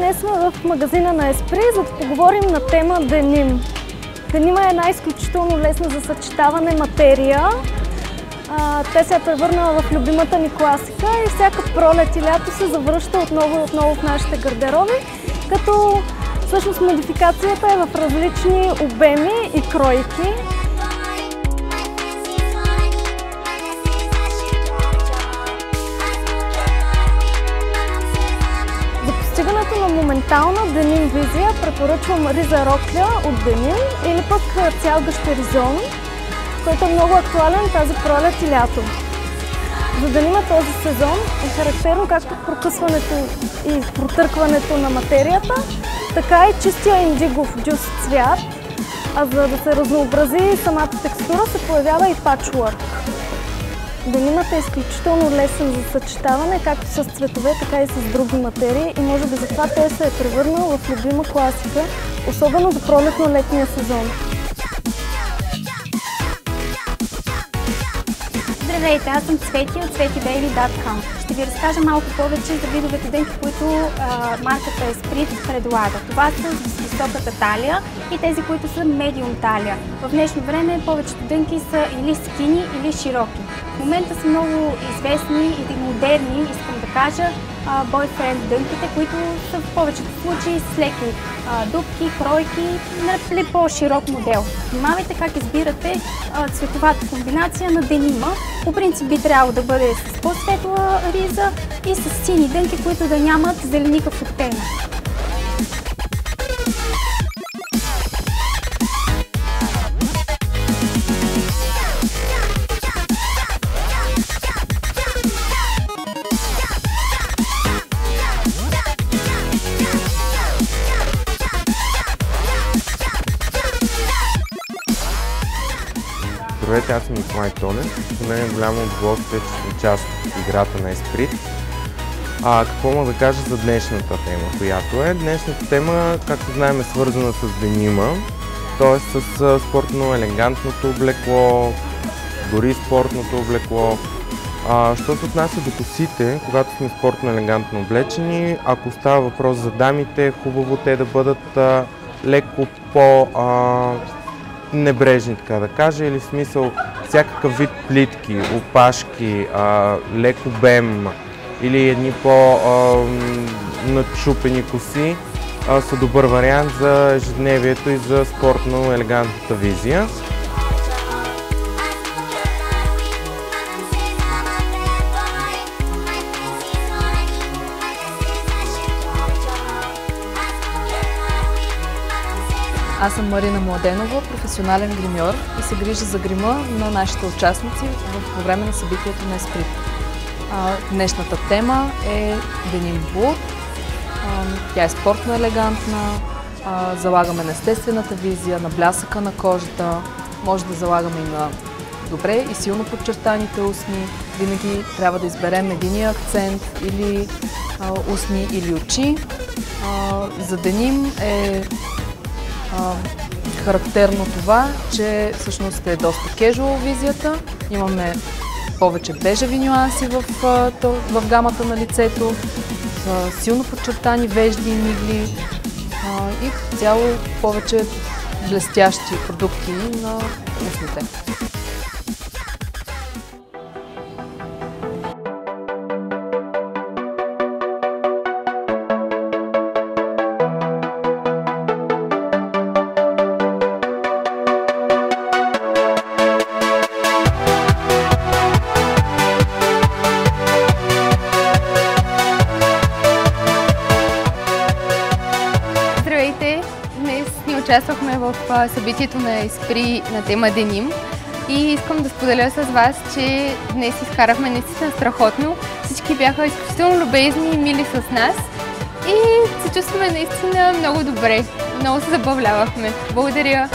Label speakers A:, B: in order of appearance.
A: Днес сме в магазина на Еспри, за да поговорим на тема деним. Деним е една изключително лесна за съчетаване материя. Тя се е превърнала в любимата ни класика и всяка пролет и лято се завръща отново и отново в нашите гардероби, като всъщност модификацията е в различни обеми и кройки. За постигането на моментална деним визия препоръчвам риза рокля от деним или пък цял гащеризон, който е много актуален тази пролет и лято. За денима този сезон е характерно както прокъсването и протъркването на материята, така и чистия индигов дюс цвят, а за да се разнообрази самата текстура се появява и пачворк. Денимът е изключително лесен за съчетаване, както с цветове, така и с други материи и може би затова той се е превърнал в любима класика, особено за пролетно-летния сезон.
B: Здравейте, аз съм Цвети от cvetibaby.com. Ще ви разкажа малко повече за видовете дънки, които марката Еспри предлага. Това са с високата талия и тези, които са медиум талия. В днешно време повечето дънки са или скини, или широки. В момента са много известни и модерни, искам да кажа, бойфренд дънките, които са в повечето случаи с леки дупки, кройки, на по-широк модел. Внимавайте как избирате цветовата комбинация на денима. По принцип би трябвало да бъде с по-светла риза и с сини дънки, които да нямат зеленикав оттенък.
C: Здравейте, аз съм Николай Тонев. За мен е голямо удоволствие, че съм част от играта на Еспри. Какво мога да кажа за днешната тема, която е? Днешната тема, както знаем, е свързана с денима, т.е. с спортно-елегантното облекло, дори спортното облекло. Що се отнася до косите, когато сме спортно-елегантно облечени, ако става въпрос за дамите, е хубаво те да бъдат леко небрежни, така да кажа, или в смисъл всякакъв вид плитки, опашки, лек обем или едни по-начупени коси са добър вариант за ежедневието и за спортно-елегантната визия.
D: Аз съм Марина Младенова, професионален гримьор и се грижа за грима на нашите участници по време на събитието на Еспри. Днешната тема е деним блуд. Тя е спортно елегантна, залагаме на естествената визия, на блясъка на кожата, може да залагаме и на добре и силно подчертаните устни. Винаги трябва да изберем единия акцент или устни или очи. За деним е характерно това, че всъщност е доста кежуал визията. Имаме повече бежеви нюанси в гамата на лицето, силно подчертани вежди и мигли и цяло повече блестящи продукти на устните.
B: Днес ни участвахме в събитието на Еспри на тема деним и искам да споделя с вас, че днес изкарахме наистина страхотно. Всички бяха изключително любезни и мили с нас и се чувстваме наистина много добре. Много се забавлявахме. Благодаря!